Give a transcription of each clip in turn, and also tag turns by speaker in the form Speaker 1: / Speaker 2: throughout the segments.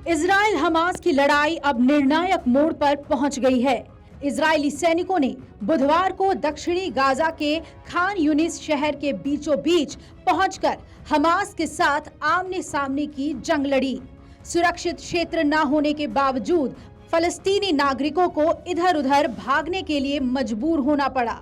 Speaker 1: Israel Hamas की लड़ाई अब निर्णायक मोड़ पर पहुंच गई है। इजरायली सैनिकों ने बुधवार को दक्षिणी गाजा के खान यूनिस शहर के बीचों बीच पहुंचकर हमास के साथ आमने सामने की जंग लड़ी। सुरक्षित क्षेत्र न होने के बावजूद फलस्तीनी नागरिकों को इधर उधर भागने के लिए मजबूर होना पड़ा।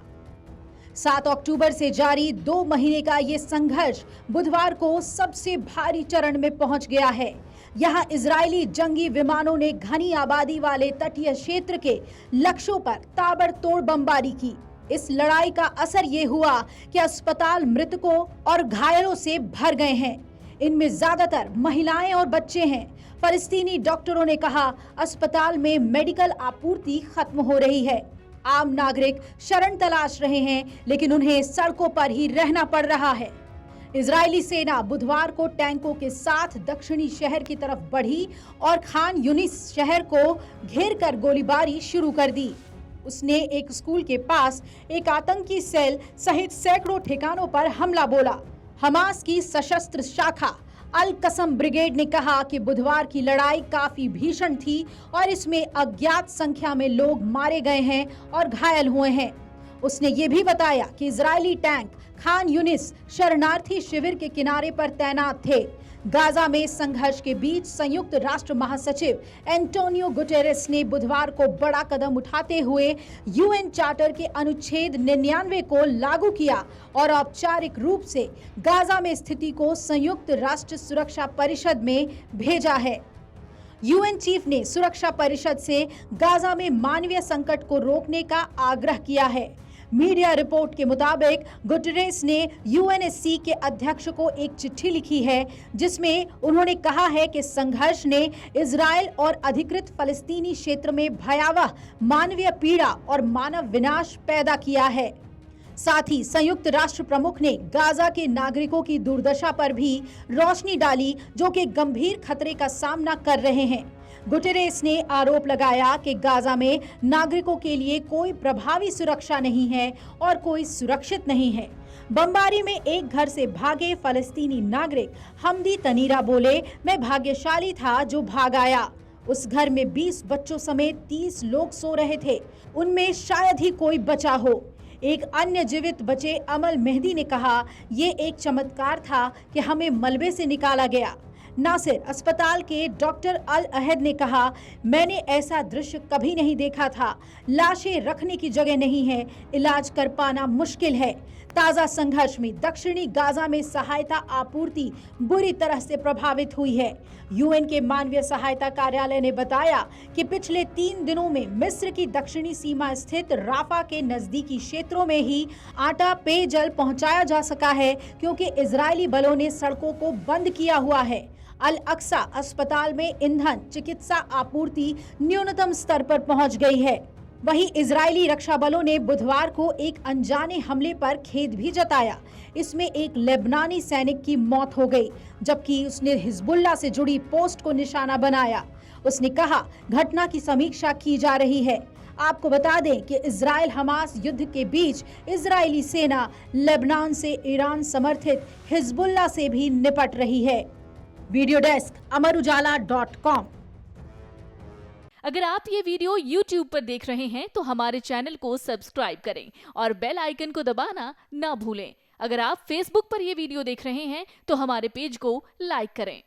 Speaker 1: 7 अक्टूबर से जारी 2 महीने का ये संघर्ष बुधवार को सबसे भारी चरण में पहुंच गया है। यहां इजरायली जंगी विमानों ने घनी आबादी वाले तटीय क्षेत्र के लक्ष्यों पर ताबड़तोड़ बमबारी की। इस लड़ाई का असर ये हुआ कि अस्पताल मृतकों और घायलों से भर गए हैं। इनमें ज्यादातर महिलाएं और बच्चे हैं। फलस्तीनी डॉक्टरों ने कहा, अस्पताल में मेडिकल आपूर्ति खत्म हो रही है। आम नागरिक शरण तलाश रहे हैं, लेकिन उन्हें सड़कों पर ही रहना पड़ रहा है। इजरायली सेना बुधवार को टैंकों के साथ दक्षिणी शहर की तरफ बढ़ी और खान यूनिस शहर को घेर कर गोलीबारी शुरू कर दी। उसने एक स्कूल के पास एक आतंकी सेल सहित सैकड़ों ठिकानों पर हमला बोला। हमास की सशस्त्र शाखा अल कसम ब्रिगेड ने कहा कि बुधवार की लड़ाई काफी भीषण थी और इसमें अज्ञात संख्या में लोग मारे गए हैं और घायल हुए हैं। उसने ये भी बताया कि इजरायली टैंक खान यूनिस शरणार्थी शिविर के किनारे पर तैनात थे। गाजा में संघर्ष के बीच संयुक्त राष्ट्र महासचिव एंटोनियो गुटेरेस ने बुधवार को बड़ा कदम उठाते हुए यूएन चार्टर के अनुच्छेद 99 को लागू किया और औपचारिक रूप से गाजा में स्थिति को संयुक्त राष्ट्र सुरक्षा परिषद में भेजा है। यूएन चीफ ने सुरक्षा परिषद से गाजा में मानवीय संकट को रोकने का आग्रह किया है। मीडिया रिपोर्ट के मुताबिक गुटेरेस ने यूएनएससी के अध्यक्ष को एक चिट्ठी लिखी है, जिसमें उन्होंने कहा है कि संघर्ष ने इजरायल और अधिकृत फलस्तीनी क्षेत्र में भयावह मानवीय पीड़ा और मानव विनाश पैदा किया है। साथ ही संयुक्त राष्ट्र प्रमुख ने गाजा के नागरिकों की दुर्दशा पर भी रोशनी डाली, जो कि गंभीर खतरे का सामना कर रहे हैं। गुटेरेस ने आरोप लगाया कि गाजा में नागरिकों के लिए कोई प्रभावी सुरक्षा नहीं है और कोई सुरक्षित नहीं है। बमबारी में एक घर से भागे फलस्तीनी नागरिक हमदी तनीरा बोले, मैं भाग्यशाली था जो भाग आया। उस घर में 20 बच्चों समेत 30 लोग सो रहे थे, उनमें शायद ही कोई बचा हो। एक अन्य जीवित बचे अमल मेहदी ने कहा, ये एक चमत्कार था कि हमें मलबे से निकाला गया। नासिर अस्पताल के डॉक्टर अल अहद ने कहा, मैंने ऐसा दृश्य कभी नहीं देखा था। लाशें रखने की जगह नहीं है, इलाज कर पाना मुश्किल है। ताजा संघर्ष में दक्षिणी गाजा में सहायता आपूर्ति बुरी तरह से प्रभावित हुई है। यूएन के मानवीय सहायता कार्यालय ने बताया कि पिछले 3 दिनों में मिस्र की दक्षिणी सीमा स्थित राफा के नजदीकी क्षेत्रों में ही आटा पेयजल पहुंचाया जा सका है, क्योंकि इजरायली बलों ने सड़कों को बंद किया हुआ है। अल अक्सा अस्पताल में ईंधन चिकित्सा आपूर्ति न्यूनतम स्तर पर पहुंच गई है। वहीं इजरायली रक्षा बलों ने बुधवार को एक अनजाने हमले पर खेद भी जताया। इसमें एक लेबनानी सैनिक की मौत हो गई, जबकि उसने हिजबुल्लाह से जुड़ी पोस्ट को निशाना बनाया। उसने कहा, घटना की समीक्षा की जा रही है। आपको बता दें कि इजराइल हमास युद्ध के बीच इजरायली सेना लेबनान से ईरान समर्थित हिजबुल्लाह से भी निपट रही है। वीडियो डेस्क अमरउजाला.com।
Speaker 2: अगर आप ये वीडियो YouTube पर देख रहे हैं तो हमारे चैनल को सब्सक्राइब करें और बेल आइकन को दबाना ना भूलें। अगर आप Facebook पर ये वीडियो देख रहे हैं तो हमारे पेज को लाइक करें।